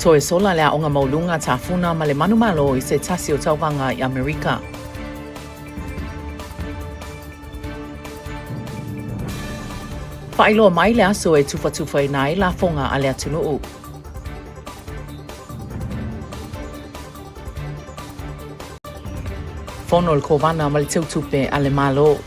Toe sola lea onga maulunga ta funa ma le manumalo I se tasi o tauvanga I Amerika. Whailo mai le aso e tufa I nai la fonga a lea tunuu. Fono le kovana ma le teutupe a le malo.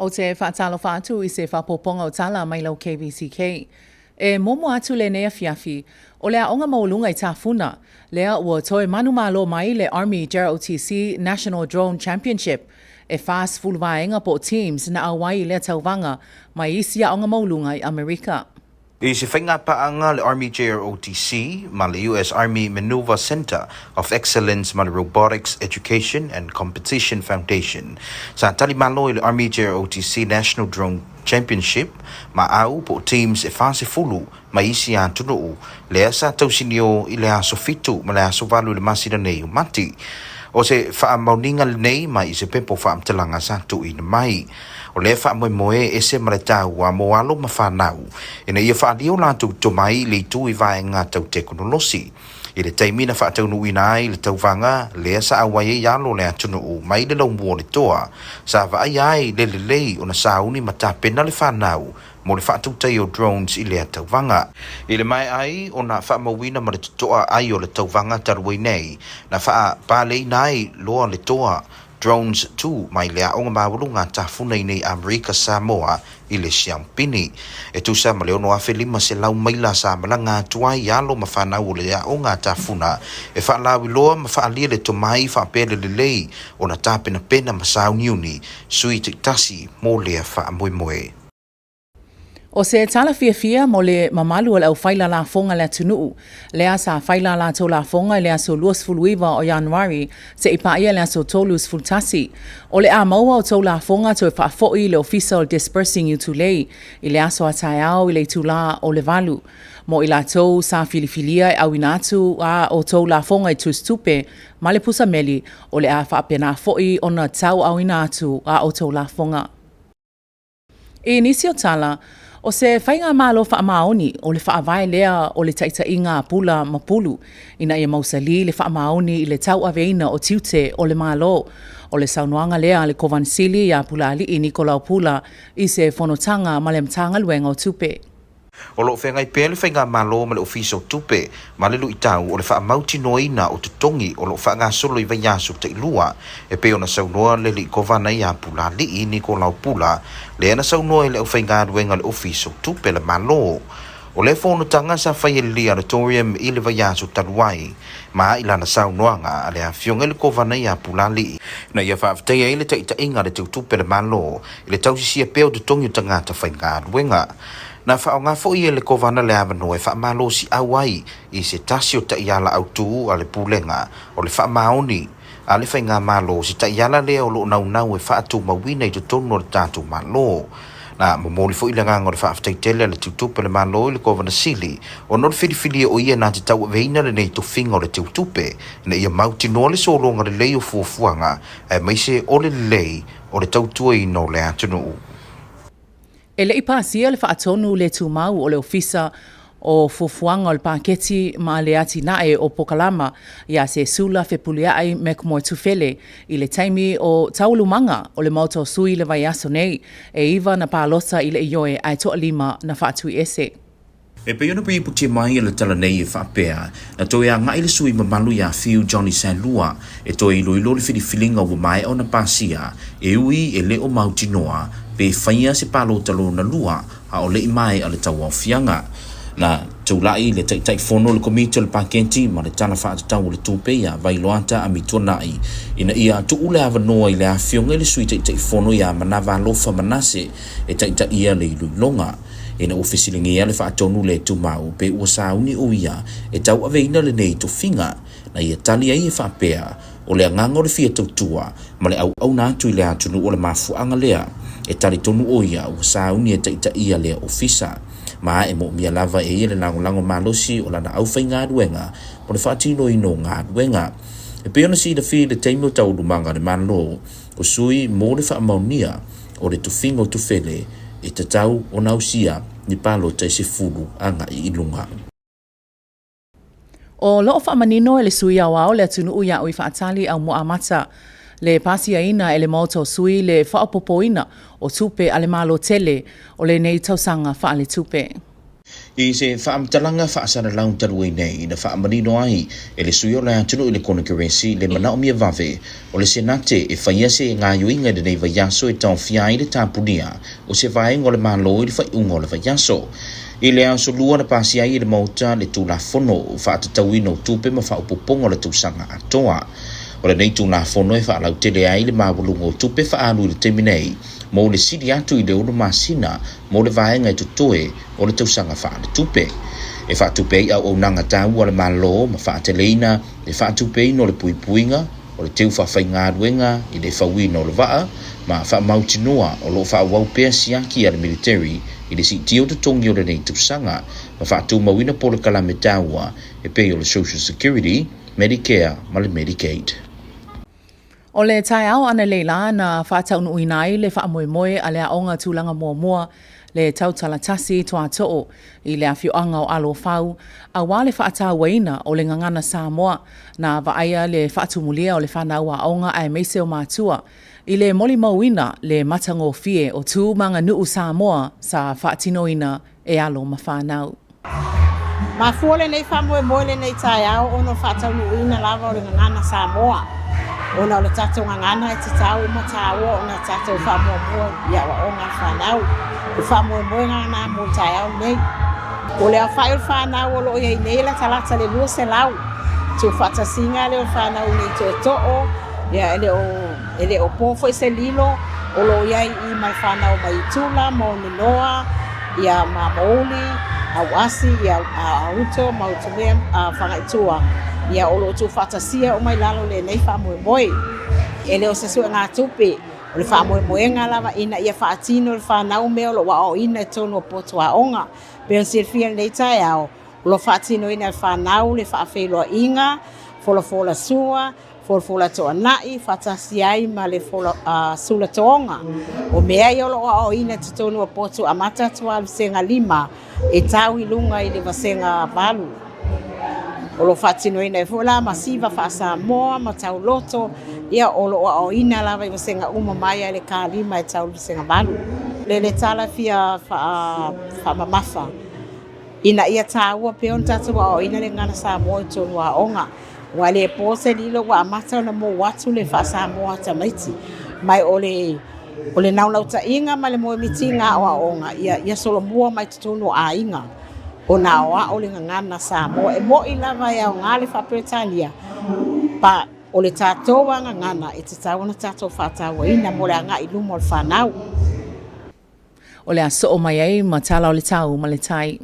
O te whaatalo whaatu I se whapoponga o tala mai lau KVZK. E momo atu le nea fiafi, o lea onga maulunga I tafuna, lea ua toe manumalo mai le Army JROTC National Drone Championship, e fast fulvaenga po teams na awai lea tauvanga, mai isia onga maulunga I Amerika. I se whainga paanga le Army JROTC ma le US Army Maneuver Center of Excellence ma le Robotics Education and Competition Foundation. Sa tali malo I le Army JROTC National Drone Championship ma au po teams e fase fulu ma isi a tunuu le sa tausinio I le aso fitu ma le aso valu le masina nei mati. O se wha mauninga le nei ma I se pepo wha amtalanga sa tu ina mai. O le wha moe e se maretau a moalo ma whanau. Ina ia wha lio lātou to mai le tu I vae ngā tau teknolosi. I le taimina wha tau nui nai le tau vanga le sa awai e yalo le atunu o mai le lau mua le toa. Sa va ai le lei o na sauni ma ta pena le whanau mo le wha tei o drones I le tau vanga. I le mai ai o na wha mawina ma le toa ai o le tau vanga tarwai nei. Na wha pālei nai loa le toa. Drones 2 mai lea onga mawalunga tafuna I nei Amerika Samoa I le siampini. E tu sa ma leo no afe lima se lau maila sa malanga tuai yalo ma whanau o lea onga tafuna. E wha lawi loa ma wha alia le tomai wha pele le lei o na tāpena pena ma sao niuni sui te tasi mo lea wha moe moe. O se tala fia mo le mamalu o au whaila la fonga le tunuu. Lea sa whaila la tō la fonga lea so luas fuluiva o Januari se ipa ia lea so tōlus fultasi. O le a maua o tō la fonga to e whaafoi le official dispersing you to lei. I lea so atai au I le tula o le valu. Mo I la tō sa filifilia au inatu a o tō la fonga I tustupe ma le pusa meli o le a whaapena foi o na tau au inatu a o tō la fonga. E nisi o tala, o se whainga malo wha maoni o le wha vai lea o le taita inga pula mapulu. Ina ia mausali le wha maoni I le tau aveina o tiute o le malo. O le saunuanga lea le kovansili ia pula ali I Nikolau Pula I se whanotanga ma le mtanga luenga o tupe. O lo whengai pēr le whainga malo ma le official tupe ma le lui tau o le wha mauti noina o tutongi o lo wha ngā solo I vaiasu te ilua e pe o na saunoa le li kovana ia pula li I Nikolau Pula le ana saunoa le o whainga ruenga le official tupe le malo. O le whanotanga sa whai li auditorium I le vaiasu taluai ma I lana saunoanga a le a fionga le kovana ia pula li. Na ia whaafteia I le taita inga le tupe le malo I le tausisia peo tutongi o tangata whainga ruenga. Na wha o ngā fōi e le kovana le awano e wha malo si awai I se tasi o ta iala au tū a le pūlenga o le wha maoni a le whainga malo si ta iala lea o lo nau e wha atu mawina I to tono le tātou malo. Na mamoli fōi le nganga o le wha aftaitele le tiutupe le malo I le kovana sili o no le whiriwhiri o ia nā te tau veina le nei to whinga o le tiutupe na ia mauti noa le solonga le lei o fuafuanga e maise o le lei o le tautua I no le atunu. E le ipasia le whaatonu le tūmau o le ofisa o fufuanga o le paketi ma le ati nae o Pokalama ia se sula fepuliai mekmoe tufele I le taimi o taulumanga o le mauto sui le vaiaso nei e iwa na pālosa I le ioe ai toa lima na whaatui ese. E pe ona pe puti mai le tala nei e whapea na toi a ngai le sui mamalu ia fiu Johnny Sanlua e toi ilo le whiriwhilinga o mai o na pasia e ui e le o mauti noa pe whaia se palo talo na lua a o le mai a le tau au fianga. Na taulai le taitai fono le komite le pakenti ma le tana whaatau le tūpeia vai loata a mitonai ina ia tu ule avanoa I le a fionga le sui taitai fono ia manawa lofa manase e taitai ia le iluilonga. Ina ofisilingi ia le whaatonu le tumau pe ua sauni o ia e tau aveina le nei to finga na ia tali ai e whapea o le anganga o le fia tautua ma le au nātu I le atunu o le mafuanga lea e tali tonu o ia ua sauni e taitai ia lea ofisa. Ma e mo mia lava e le lango malosi o lana au fai ngā ruenga, po le whaatino ino ngā ruenga. E peona si da fi le teimo tau lumanga le manlo, o sui mo le whaamaunia o le tufingo tufele e te tau o nausia ni palo te se fulu anga I ilunga. O loo whaamanino e le sui au au le atunu uia ui whaatali au mua amata. Le pasia ina e le moto sui le whaapopoina o tupe ale malo tele o le nei tausanga whaale tupe. I se whaamtalanga whaasara laun taru nei na whaamanino ai e le sui o le atunu I le kona keresi le manao mia vave o le senate e whaiase ngā yuinga de nei vaiaso e tau whiai le tāpunia o se vaenga o le malo I le whaiunga o le vaiaso. I le aso lua na pasia I le mauta le tū la fono o whaatatauina o tupe ma whaupoponga le tūsanga atoa. O le nei tū la fono e whaalau tele ai le mawalunga o tupe whaalu le teminei mo le siri atu I le uru masina mo le vaenga e tutoe o le tausanga whaale tupe. E whaatupe I au nanga tau o le malo ma whaateleina le whaatupe no le puipuinga o le teu whawhai ngāruenga I le whawina o le waa ma whaamautinua o lo whaawau pēr siaki a le military I le si tio te tongi o le nei tausanga ma whaatu mawina po le kalame taua e pei o le Social Security, Medicare ma le Medicaid. O le tai au ana leila na whaataunu uinai le whaamoemoe a le aonga tūlanga mua le tau talatasi toa too I le awhioanga o alo whau a wā le whaatau waina o le ngangana Samoa na waaia le whaatumulia o le whanau a aonga ai meise o mātua I le moli mauina le matango fie o tū manga nuu Samoa sa whaatinoina e alo ma whanau. Ma fuole nei whamoemoe le nei tai au ono whaataunu uina lava o le ngangana Samoa. Ona o le tatou ngangana e te tau ma tāua o na tatou whamoemoe ia wa o ngā whanau. Le whamoemoe ngana mo tai au nei. O le a whai o le whanau o lo iei nei la talata le lua se lau. Tu whatasinga le o whanau nei to to'o. Ia ele o pofo I se lilo. O lo iei I mai whanau mai tula, mo ninoa, ia ma mouli, awasi, ia auto, mautumea, whangaitua. Ia o lo tu whatasia o mai lalo le nei whamoemoe. Ele o sasua ngā tupe. O le whamoemoe ngā lava ina ia whaatino le whanau mea lo wa o ina e tono o poto a onga. Peo sirfia nei tai au. O lo whaatino ina le whanau le whaafeloa inga, fola sua, fola toa nai, whatasiai ma le sula toonga. O mea i olo o ina te tono o poto a mata tua le senga lima e tau I lunga I le vasenga balu. O lo whaatino ina e fola masiva whaasa moa ma tau loto ia o lo o ina lava I vasenga uma mai le ka lima e tau le senga balu. Le tala fia whaamamafa. Ina ia tāua peon tatu o ina le ngana sa moa I tonu a onga. Wa le pose lilo wa amata na mo watu le whaasa moa tamaiti. Mai o le naunauta inga ma le moe mitinga o a onga. Ia solo mua mai tutunu a inga. O na oa o le ngana sa moa. E mo I lava ia o ngale whapretania. Pa o le tātou a ngana e te tau na tātou whātaua ina mo le anga I lumo le whanau. O le aso o mai ai ma tala o le tau ma le tai.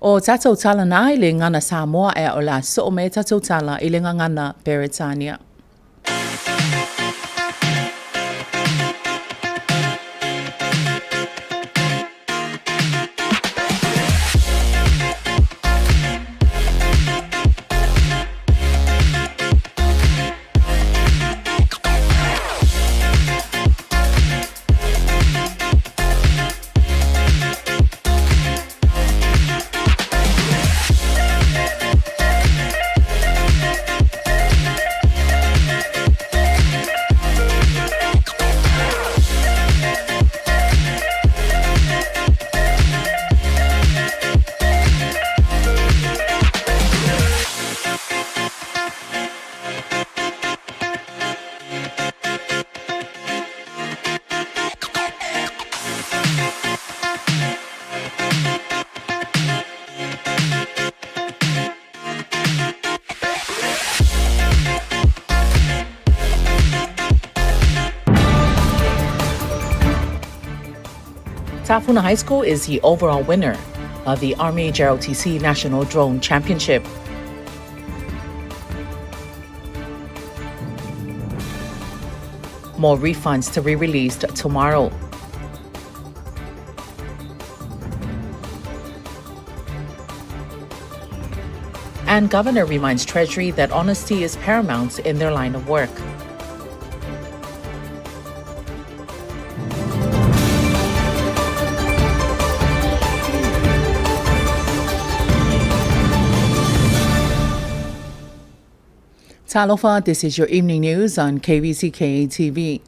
O tatou tala nā I le ngana Samoa e o la so o me tatou tala I le ngana Beretania. Tafuna High School is the overall winner of the Army JROTC National Drone Championship. More refunds to be released tomorrow. And Governor reminds Treasury that honesty is paramount in their line of work. Talofa, this is your evening news on KVZK TV.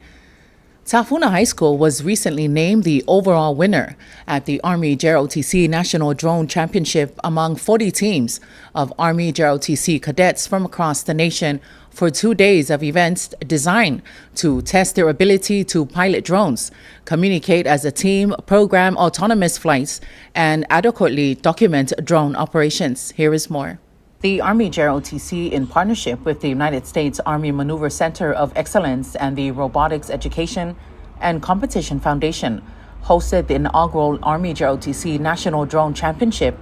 Tafuna High School was recently named the overall winner at the Army JROTC National Drone Championship among 40 teams of Army JROTC cadets from across the nation for 2 days of events designed to test their ability to pilot drones, communicate as a team, program autonomous flights, and adequately document drone operations. Here is more. The Army JROTC, in partnership with the United States Army Maneuver Center of Excellence and the Robotics Education and Competition Foundation, hosted the inaugural Army JROTC National Drone Championship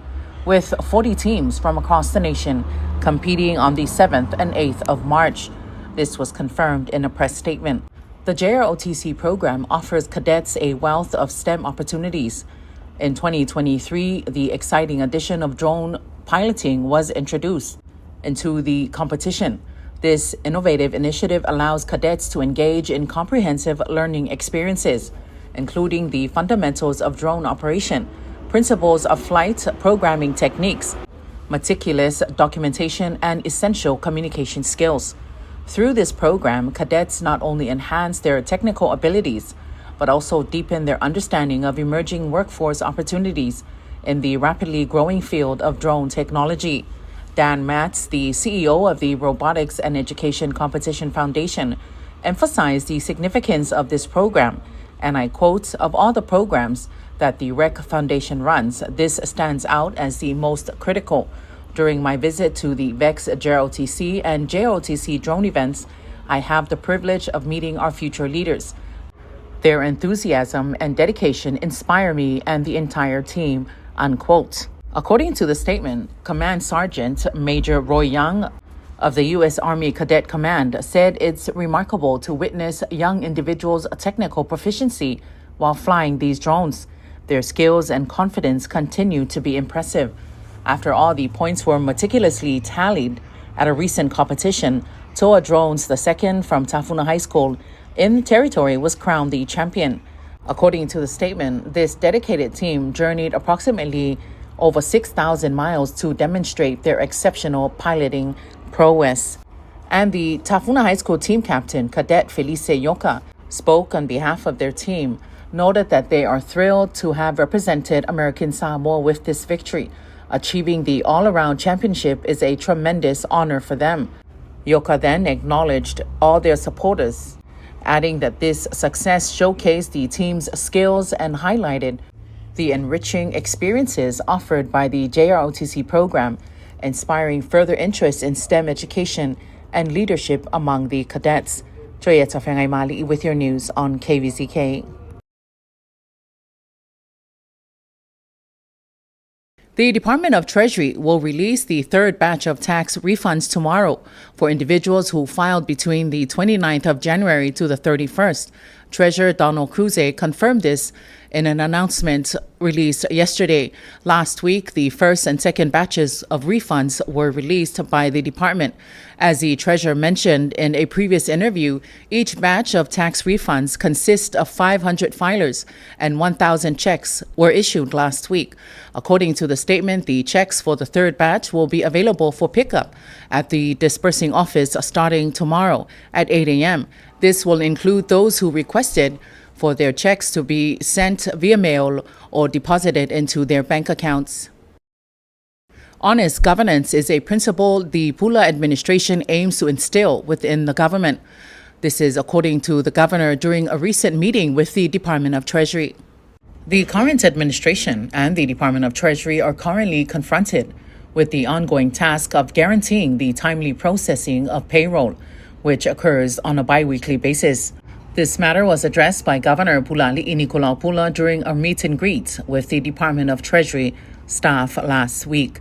with 40 teams from across the nation competing on the 7th and 8th of March. This was confirmed in a press statement. The JROTC program offers cadets a wealth of STEM opportunities. In 2023, the exciting addition of drone piloting was introduced into the competition. This innovative initiative allows cadets to engage in comprehensive learning experiences, including the fundamentals of drone operation, principles of flight programming techniques, meticulous documentation, and essential communication skills. Through this program, cadets not only enhance their technical abilities, but also deepen their understanding of emerging workforce opportunities in the rapidly growing field of drone technology. Dan Matz, the CEO of the Robotics and Education Competition Foundation, emphasized the significance of this program, and I quote, "Of all the programs that the REC Foundation runs, this stands out as the most critical. During my visit to the VEX JROTC and JROTC drone events, I have the privilege of meeting our future leaders. Their enthusiasm and dedication inspire me and the entire team," unquote. According to the statement, Command Sergeant Major Roy Young of the U.S. Army Cadet Command said it's remarkable to witness young individuals' technical proficiency while flying these drones. Their skills and confidence continue to be impressive. After all the points were meticulously tallied at a recent competition, Toa Drones II from Tafuna High School in the territory was crowned the champion. According to the statement, this dedicated team journeyed approximately over 6,000 miles to demonstrate their exceptional piloting prowess. And the Tafuna High School team captain, Cadet Felice Yoka, spoke on behalf of their team, noted that they are thrilled to have represented American Samoa with this victory. Achieving the all-around championship is a tremendous honor for them. Yoka then acknowledged all their supporters, adding that this success showcased the team's skills and highlighted the enriching experiences offered by the JROTC program, inspiring further interest in STEM education and leadership among the cadets. JROTC Mali with your news on KVZK. The Department of Treasury will release the third batch of tax refunds tomorrow for individuals who filed between the 29th of January to the 31st. Treasurer Donald Cruz confirmed this in an announcement released yesterday. Last week, the first and second batches of refunds were released by the department. As the treasurer mentioned in a previous interview, each batch of tax refunds consists of 500 filers and 1,000 checks were issued last week. According to the statement, the checks for the third batch will be available for pickup at the disbursing office starting tomorrow at 8 a.m. This will include those who requested for their checks to be sent via mail or deposited into their bank accounts. Honest governance is a principle the Pula administration aims to instill within the government. This is according to the governor during a recent meeting with the Department of Treasury. The current administration and the Department of Treasury are currently confronted with the ongoing task of guaranteeing the timely processing of payroll, which occurs on a biweekly basis. This matter was addressed by Governor Pulali'i Nikolaupula during a meet and greet with the Department of Treasury staff last week.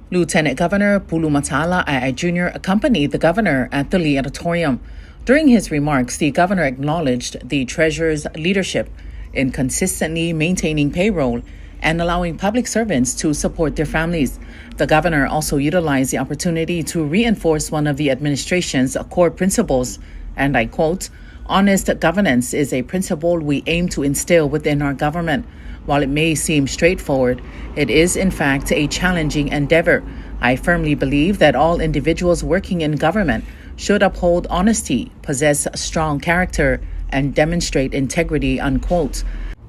Lieutenant Governor Pulumatala Ai Jr. accompanied the governor at the Lee Auditorium. During his remarks, the governor acknowledged the Treasurer's leadership in consistently maintaining payroll and allowing public servants to support their families. The governor also utilized the opportunity to reinforce one of the administration's core principles, and I quote, "Honest governance is a principle we aim to instill within our government. While it may seem straightforward, it is in fact a challenging endeavor. I firmly believe that all individuals working in government should uphold honesty, possess strong character, and demonstrate integrity," unquote.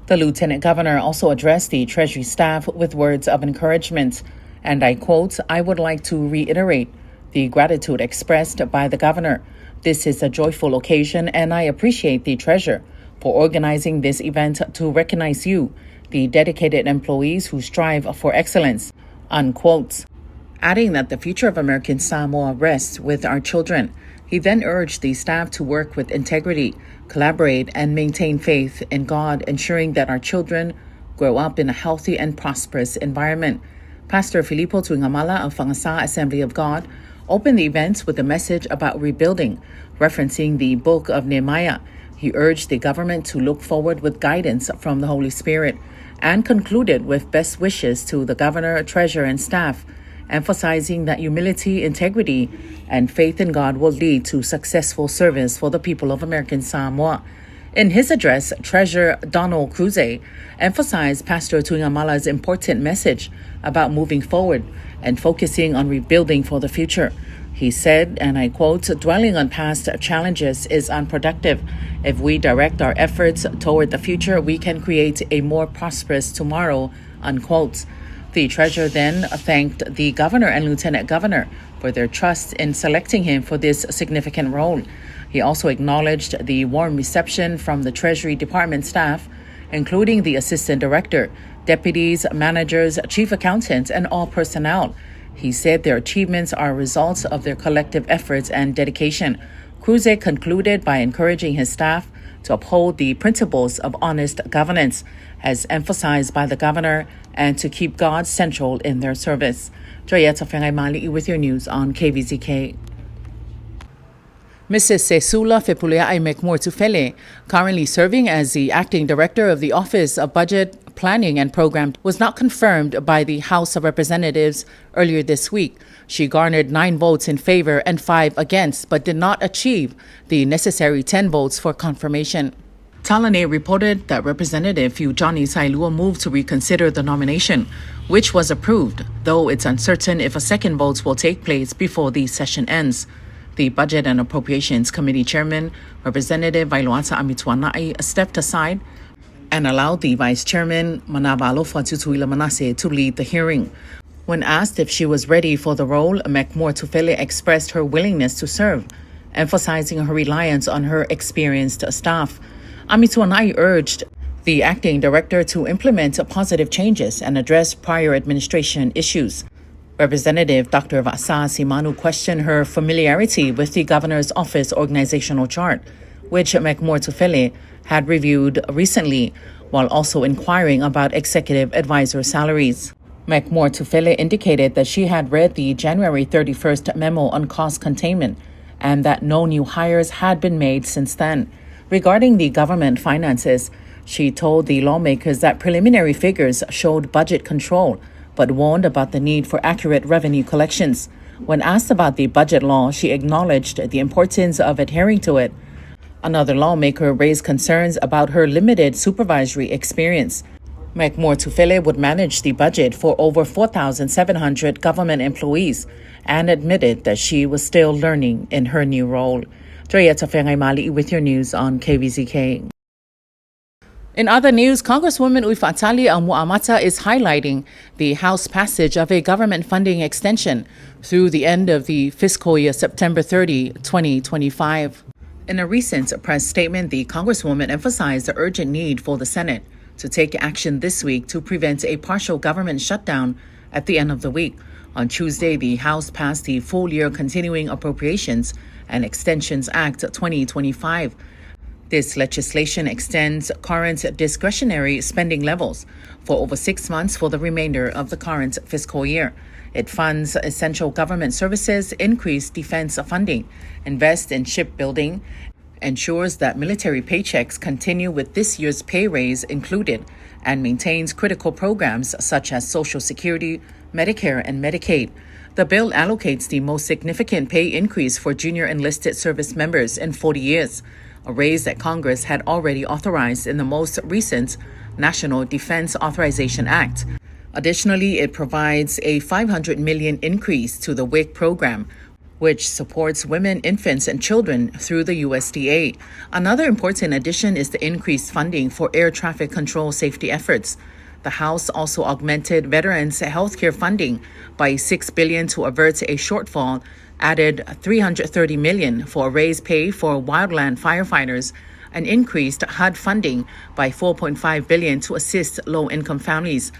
The lieutenant governor also addressed the Treasury staff with words of encouragement, and I quote, "I would like to reiterate the gratitude expressed by the governor. This is a joyful occasion, and I appreciate the Treasurer for organizing this event to recognize you, the dedicated employees who strive for excellence," unquote. Adding that the future of American Samoa rests with our children. He then urged the staff to work with integrity, collaborate, and maintain faith in God, ensuring that our children grow up in a healthy and prosperous environment. Pastor Filippo Tuingamala of Whangasa Assembly of God opened the event with a message about rebuilding, referencing the book of Nehemiah. He urged the government to look forward with guidance from the Holy Spirit and concluded with best wishes to the governor, treasurer, and staff, emphasizing that humility, integrity, and faith in God will lead to successful service for the people of American Samoa. In his address, Treasurer Donald Cruze emphasized Pastor Tuingamala's important message about moving forward and focusing on rebuilding for the future. He said, and I quote, "Dwelling on past challenges is unproductive. If we direct our efforts toward the future, we can create a more prosperous tomorrow," unquote. The treasurer then thanked the governor and lieutenant governor for their trust in selecting him for this significant role. He also acknowledged the warm reception from the Treasury Department staff, including the assistant director, deputies, managers, chief accountants, and all personnel. He said their achievements are results of their collective efforts and dedication. Cruze concluded by encouraging his staff to uphold the principles of honest governance, as emphasized by the governor, and to keep God central in their service. JROTC Mali with your news on KVZK. Mrs. Sesula Fepuleai Mekmore-Tufele, currently serving as the acting director of the Office of Budget, Planning and Program, was not confirmed by the House of Representatives earlier this week. She garnered 9 votes in favor and 5 against, but did not achieve the necessary 10 votes for confirmation. Talasi reported that Representative Johnny Sailua moved to reconsider the nomination, which was approved, though it's uncertain if a second vote will take place before the session ends. The Budget and Appropriations Committee Chairman, Representative Vailoata Amituanai, stepped aside and allowed the Vice Chairman, Manavalofa Tutuila Manase, to lead the hearing. When asked if she was ready for the role, Mekmore-Tufele expressed her willingness to serve, emphasizing her reliance on her experienced staff. Amituanai urged the acting director to implement positive changes and address prior administration issues. Representative Dr. Vasa Simanu questioned her familiarity with the governor's office organizational chart, which Mekmore-Tufele had reviewed recently, while also inquiring about executive advisor salaries. Mekmore-Tufele indicated that she had read the January 31st memo on cost containment and that no new hires had been made since then. Regarding the government finances, she told the lawmakers that preliminary figures showed budget control, but warned about the need for accurate revenue collections. When asked about the budget law, she acknowledged the importance of adhering to it. Another lawmaker raised concerns about her limited supervisory experience. Mekmore-Tufele would manage the budget for over 4,700 government employees and admitted that she was still learning in her new role. JROTC Mali with your news on KVZK. In other news, Congresswoman Uifatali Amuamata is highlighting the House passage of a government funding extension through the end of the fiscal year September 30, 2025. In a recent press statement, the Congresswoman emphasized the urgent need for the Senate to take action this week to prevent a partial government shutdown at the end of the week. On Tuesday, the House passed the Full Year Continuing Appropriations and Extensions Act 2025. This legislation extends current discretionary spending levels for over 6 months for the remainder of the current fiscal year. It funds essential government services, increase defense funding, invests in shipbuilding, ensures that military paychecks continue with this year's pay raise included, and maintains critical programs such as Social Security, Medicare, and Medicaid. The bill allocates the most significant pay increase for junior enlisted service members in 40 years, a raise that Congress had already authorized in the most recent National Defense Authorization Act. Additionally, it provides a $500 million increase to the WIC program, which supports women, infants, and children through the USDA. Another important addition is the increased funding for air traffic control safety efforts. The House also augmented veterans' healthcare funding by $6 billion to avert a shortfall, added $330 million for raised pay for wildland firefighters, and increased HUD funding by $4.5 billion to assist low-income families.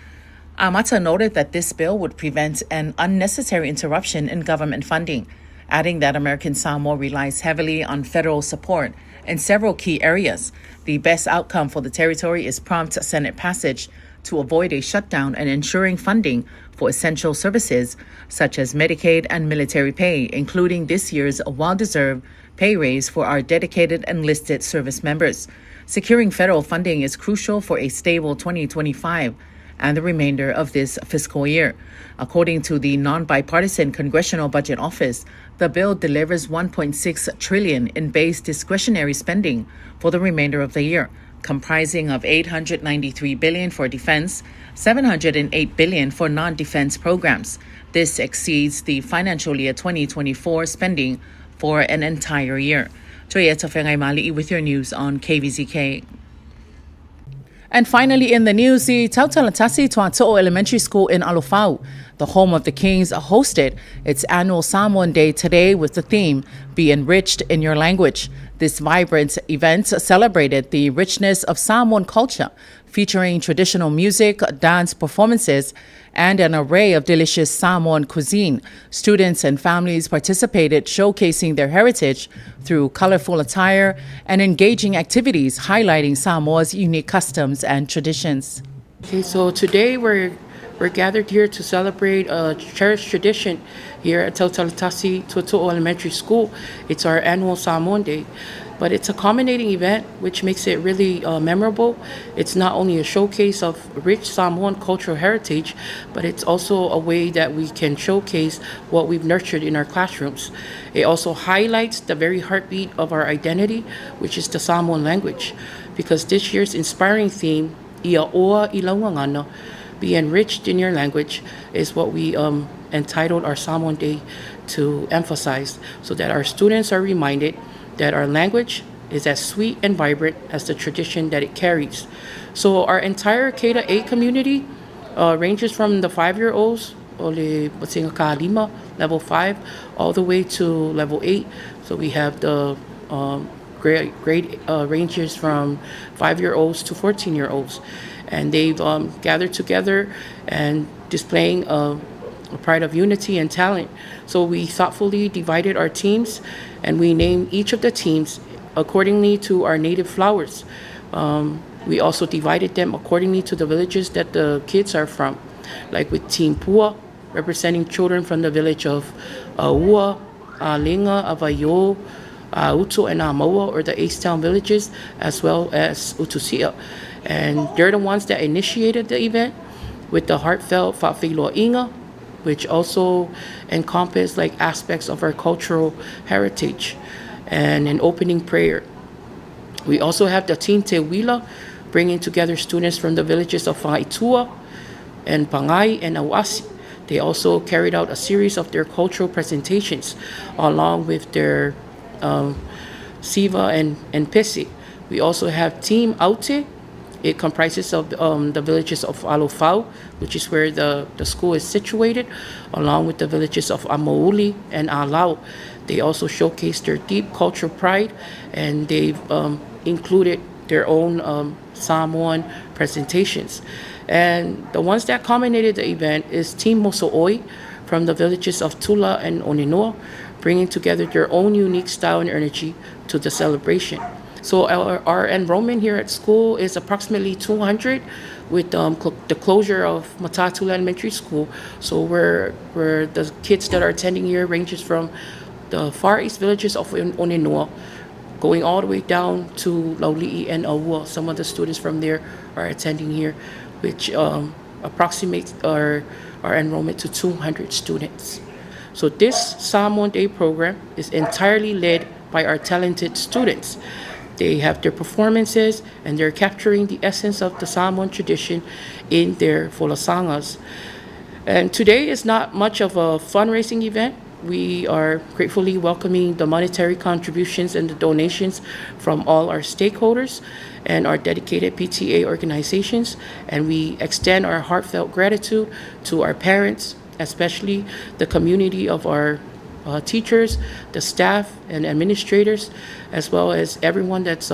Amata noted that this bill would prevent an unnecessary interruption in government funding, adding that American Samoa relies heavily on federal support in several key areas. The best outcome for the territory is prompt Senate passage to avoid a shutdown and ensuring funding for essential services such as Medicaid and military pay, including this year's well-deserved pay raise for our dedicated enlisted service members. Securing federal funding is crucial for a stable 2025 and the remainder of this fiscal year. According to the non-bipartisan Congressional Budget Office, the bill delivers $1.6 trillion in base discretionary spending for the remainder of the year, comprising of $893 billion for defense, $708 billion for non-defense programs. This exceeds the financial year 2024 spending for an entire year. Toyeta Fengai Mali'i with your news on KVZK. And finally in the news, the Talasi To'ato'o Elementary School in Alofau, the home of the Kings, hosted its annual Samoan Day today with the theme, Be Enriched in Your Language. This vibrant event celebrated the richness of Samoan culture, featuring traditional music, dance performances, and an array of delicious Samoan cuisine. Students and families participated, showcasing their heritage through colorful attire and engaging activities highlighting Samoa's unique customs and traditions. Okay, so today we're gathered here to celebrate a cherished tradition here at Talasi To'ato'o Elementary School. It's our annual Samoan Day, but it's a culminating event which makes it really memorable. It's not only a showcase of rich Samoan cultural heritage, but it's also a way that we can showcase what we've nurtured in our classrooms. It also highlights the very heartbeat of our identity, which is the Samoan language, because this year's inspiring theme, Ia Oa I Laungangana, Be Enriched in Your Language, is what we entitled our Samoan Day to emphasize, so that our students are reminded that our language is as sweet and vibrant as the tradition that it carries. So our entire K-8 community ranges from the 5-year-olds, level 5, all the way to level 8. So we have the grade ranges from 5-year-olds to 14-year-olds. And they've gathered together and displaying a pride of unity and talent. So we thoughtfully divided our teams, and we named each of the teams accordingly to our native flowers. We also divided them accordingly to the villages that the kids are from, like with Team Pua, representing children from the village of Ua, Linga, Avayo, Utu, and Amoa, or the Acetown villages, as well as Utusia. And they're the ones that initiated the event with the heartfelt Fa'afilo Inga, which also encompass like aspects of our cultural heritage, and an opening prayer. We also have the Team Te Wila, bringing together students from the villages of Whaitua and Pangai and Awasi. They also carried out a series of their cultural presentations along with their Siva and Pesi. We also have Team Aute. It comprises of the villages of Alofau, which is where the school is situated, along with the villages of Amouli and Alau. They also showcase their deep cultural pride, and they've included their own Samoan presentations. And the ones that culminated the event is Team Moso'oi from the villages of Tula and Oninoa, bringing together their own unique style and energy to the celebration. So our enrollment here at school is approximately 200 with the closure of Matatu Elementary School. So we're the kids that are attending here ranges from the far east villages of Onenua, going all the way down to Lauli'i and Aua. Some of the students from there are attending here, which approximates our enrollment to 200 students. So this Samoan Day program is entirely led by our talented students. They have their performances and they're capturing the essence of the Samoan tradition in their folasangas. And today is not much of a fundraising event. We are gratefully welcoming the monetary contributions and the donations from all our stakeholders and our dedicated PTA organizations. And we extend our heartfelt gratitude to our parents, especially the community of our teachers, the staff and administrators, as well as everyone that's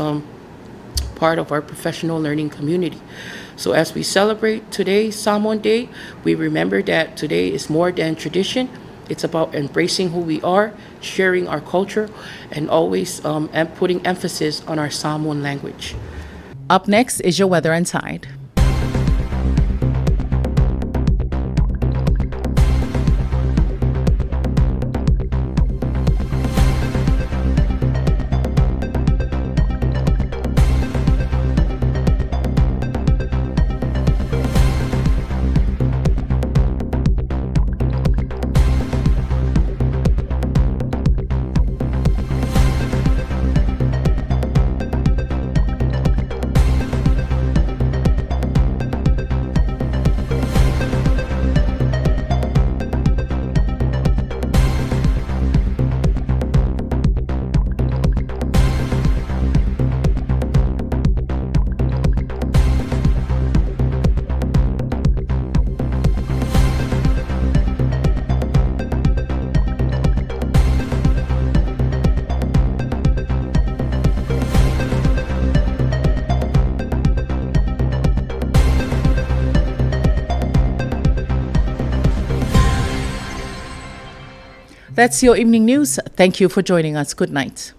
part of our professional learning community. So as we celebrate today's Samoan Day, we remember that today is more than tradition. It's about embracing who we are, sharing our culture, and always and putting emphasis on our Samoan language. Up next is your weather and tide. That's your evening news. Thank you for joining us. Good night.